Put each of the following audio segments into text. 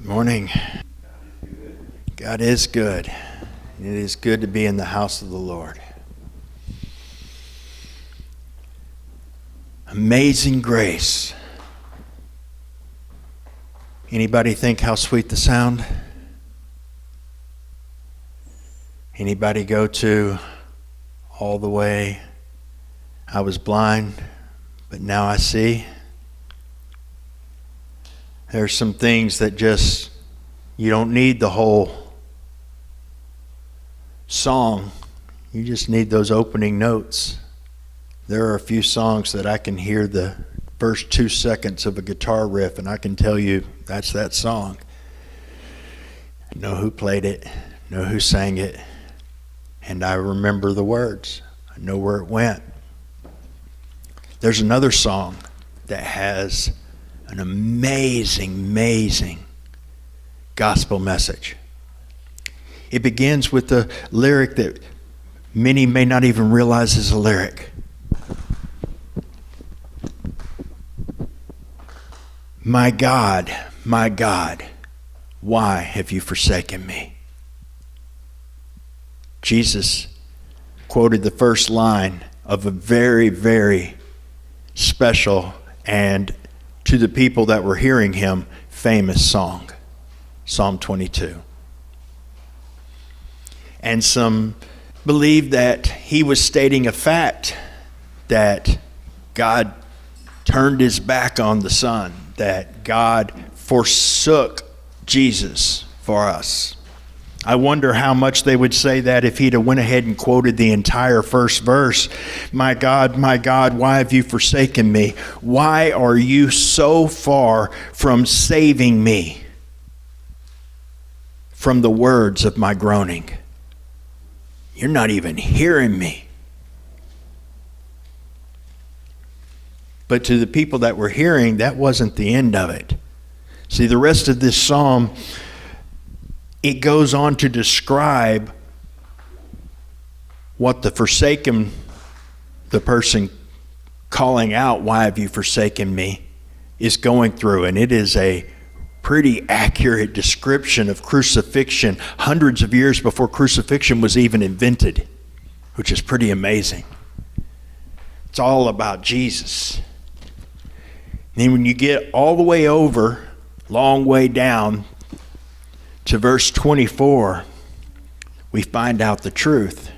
Morning. God is good. It is good to be in the house of the Lord. Amazing grace. Anybody think how sweet the sound? Anybody go to all the way, I was blind, but now I see? There's some things that just, you don't need the whole song. You just need those opening notes. There are a few songs that I can hear the first 2 seconds of a guitar riff and I can tell you that's that song. I know who played it, know who sang it, and I remember the words. I know where it went. There's another song that has an amazing gospel message. It begins with the lyric that many may not even realize is a lyric. My God, why have you forsaken me? Jesus quoted the first line of a very special and, to the people that were hearing him, famous song, Psalm 22. And some believe that he was stating a fact that God turned his back on the Son, that God forsook Jesus for us. I wonder how much they would say that if he'd have went ahead and quoted the entire first verse. My God, why have you forsaken me? Why are you so far from saving me from the words of my groaning? You're not even hearing me. But to the people that were hearing, that wasn't the end of it. See, the rest of this psalm, it goes on to describe what the forsaken, the person calling out, why have you forsaken me, is going through. And it is a pretty accurate description of crucifixion hundreds of years before crucifixion was even invented, which is pretty amazing. It's all about Jesus. And then when you get all the way over, long way down, to verse 24, we find out the truth.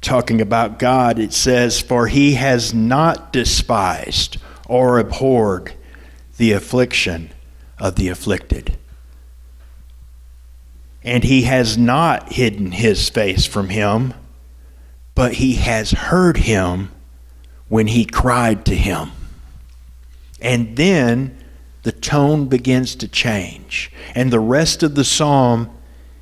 Talking about God, it says, for he has not despised or abhorred the affliction of the afflicted. And he has not hidden his face from him, but he has heard him when he cried to him. And then the tone begins to change. And the rest of the psalm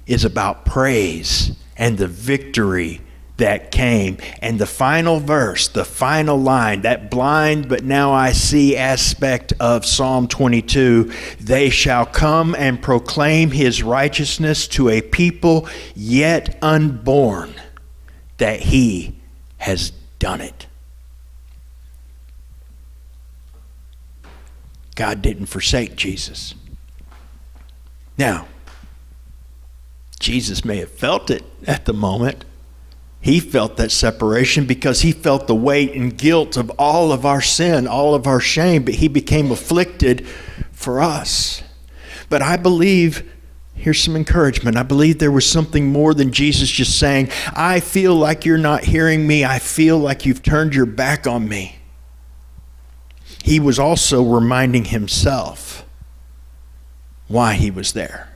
is about praise and the victory that came. And the final verse, the final line, that blind but now I see aspect of Psalm 22, they shall come and proclaim his righteousness to a people yet unborn, that he has done it. God didn't forsake Jesus. Now, Jesus may have felt it at the moment. He felt that separation because he felt the weight and guilt of all of our sin, all of our shame, but he became afflicted for us. But I believe, here's some encouragement, I believe there was something more than Jesus just saying, I feel like you're not hearing me. I feel like you've turned your back on me. He was also reminding himself why he was there.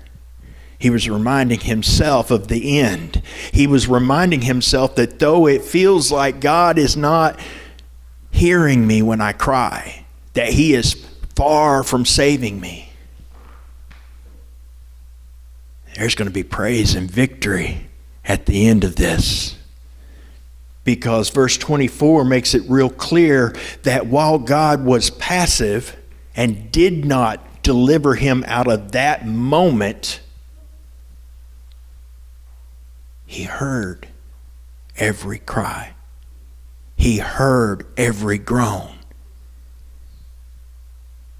He was reminding himself of the end. He was reminding himself that though it feels like God is not hearing me when I cry, that he is far from saving me, there's going to be praise and victory at the end of this. Because verse 24 makes it real clear that while God was passive and did not deliver him out of that moment, he heard every cry. He heard every groan.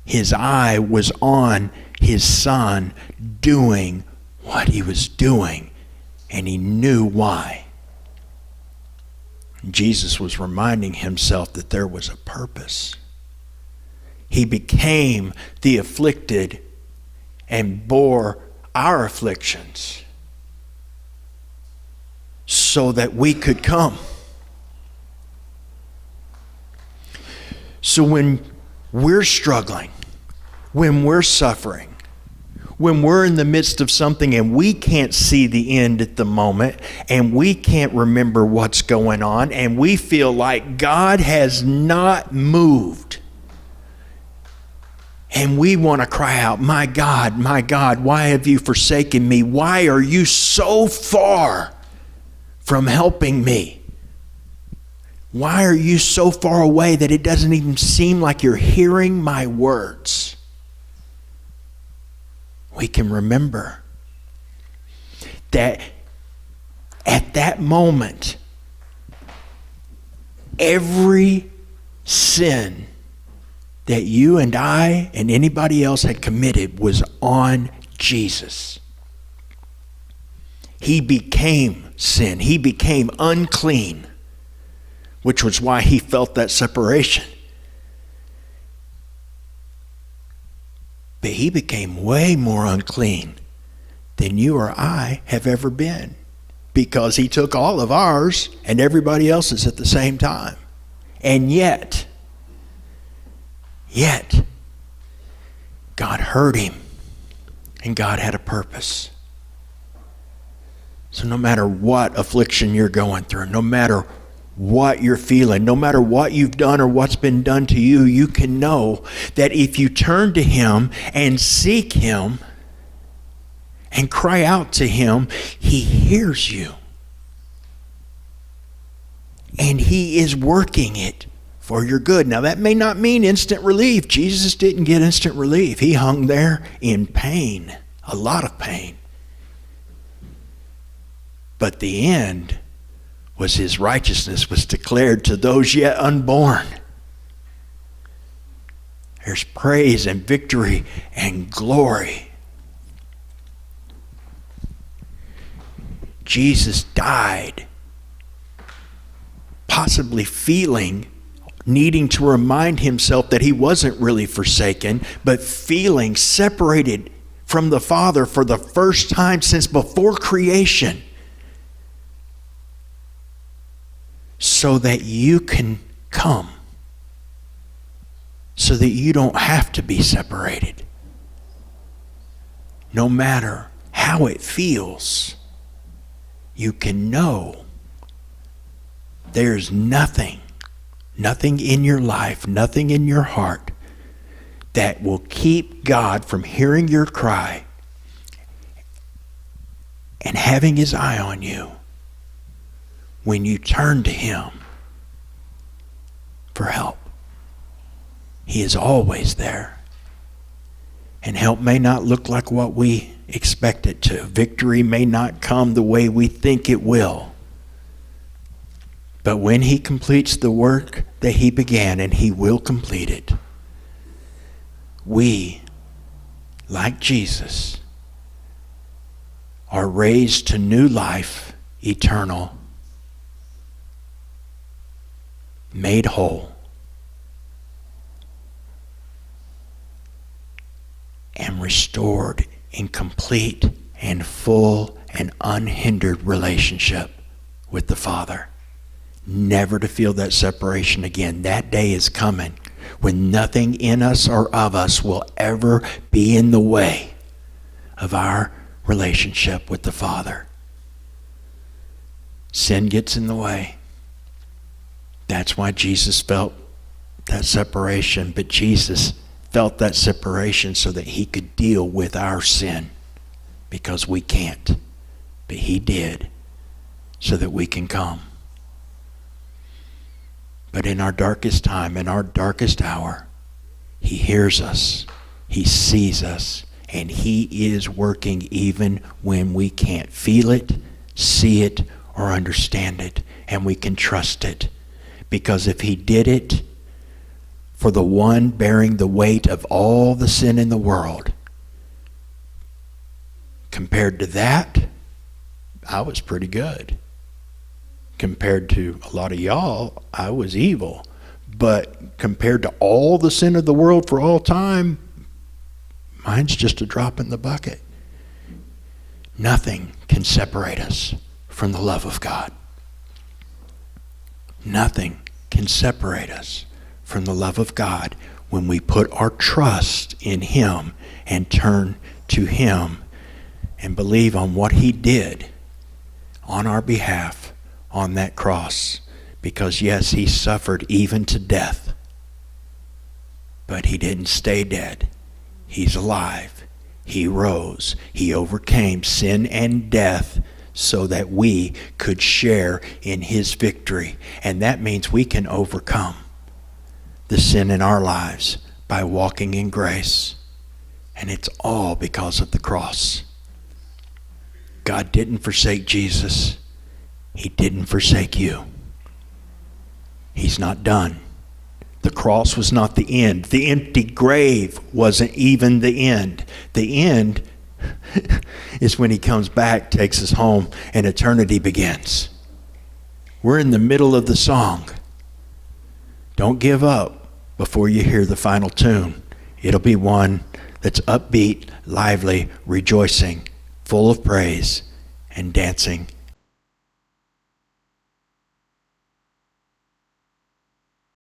His eye was on his son doing what he was doing, and he knew why. Jesus was reminding himself that there was a purpose. He became the afflicted and bore our afflictions so that we could come. So when we're struggling, when we're suffering, when we're in the midst of something and we can't see the end at the moment and we can't remember what's going on and we feel like God has not moved, and we want to cry out, my God, why have you forsaken me? Why are you so far from helping me? Why are you so far away that it doesn't even seem like you're hearing my words? We can remember that at that moment, every sin that you and I and anybody else had committed was on Jesus. He became sin. He became unclean, which was why he felt that separation. But he became way more unclean than you or I have ever been, because he took all of ours and everybody else's at the same time. And yet, God heard him, and God had a purpose. So no matter what affliction you're going through, no matter what you're feeling, no matter what you've done or what's been done to you, you can know that if you turn to him and seek him and cry out to him, he hears you. And he is working it for your good. Now that may not mean instant relief. Jesus didn't get instant relief. He hung there in pain, a lot of pain. But the end was his righteousness was declared to those yet unborn. There's praise and victory and glory. Jesus died, possibly needing to remind himself that he wasn't really forsaken, but feeling separated from the Father for the first time since before creation, so that you can come, so that you don't have to be separated. No matter how it feels, you can know there's nothing in your life, nothing in your heart that will keep God from hearing your cry and having his eye on you when you turn to him for help. He is always there. And help may not look like what we expect it to. Victory may not come the way we think it will. But when he completes the work that he began, and he will complete it, we, like Jesus, are raised to new life, eternal, made whole, and restored in complete and full and unhindered relationship with the Father. Never to feel that separation again. That day is coming when nothing in us or of us will ever be in the way of our relationship with the Father. Sin gets in the way. That's why Jesus felt that separation. But Jesus felt that separation so that he could deal with our sin, because we can't. But he did, so that we can come. But in our darkest time, in our darkest hour, he hears us, he sees us, and he is working even when we can't feel it, see it, or understand it. And we can trust it. Because if he did it for the one bearing the weight of all the sin in the world. Compared to that, I was pretty good. Compared to a lot of y'all, I was evil. But compared to all the sin of the world for all time, mine's just a drop in the bucket. Nothing can separate us from the love of God. Nothing can separate us from the love of God when we put our trust in Him and turn to Him and believe on what He did on our behalf on that cross. Because yes, He suffered even to death, but He didn't stay dead. He's alive. He rose. He overcame sin and death so that we could share in His victory. And that means we can overcome the sin in our lives by walking in grace. And it's all because of the cross. God didn't forsake Jesus. He didn't forsake you. He's not done. The cross was not the end. The empty grave wasn't even the end. The end is when He comes back, takes us home, and eternity begins. We're in the middle of the song. Don't give up before you hear the final tune. It'll be one that's upbeat, lively, rejoicing, full of praise, and dancing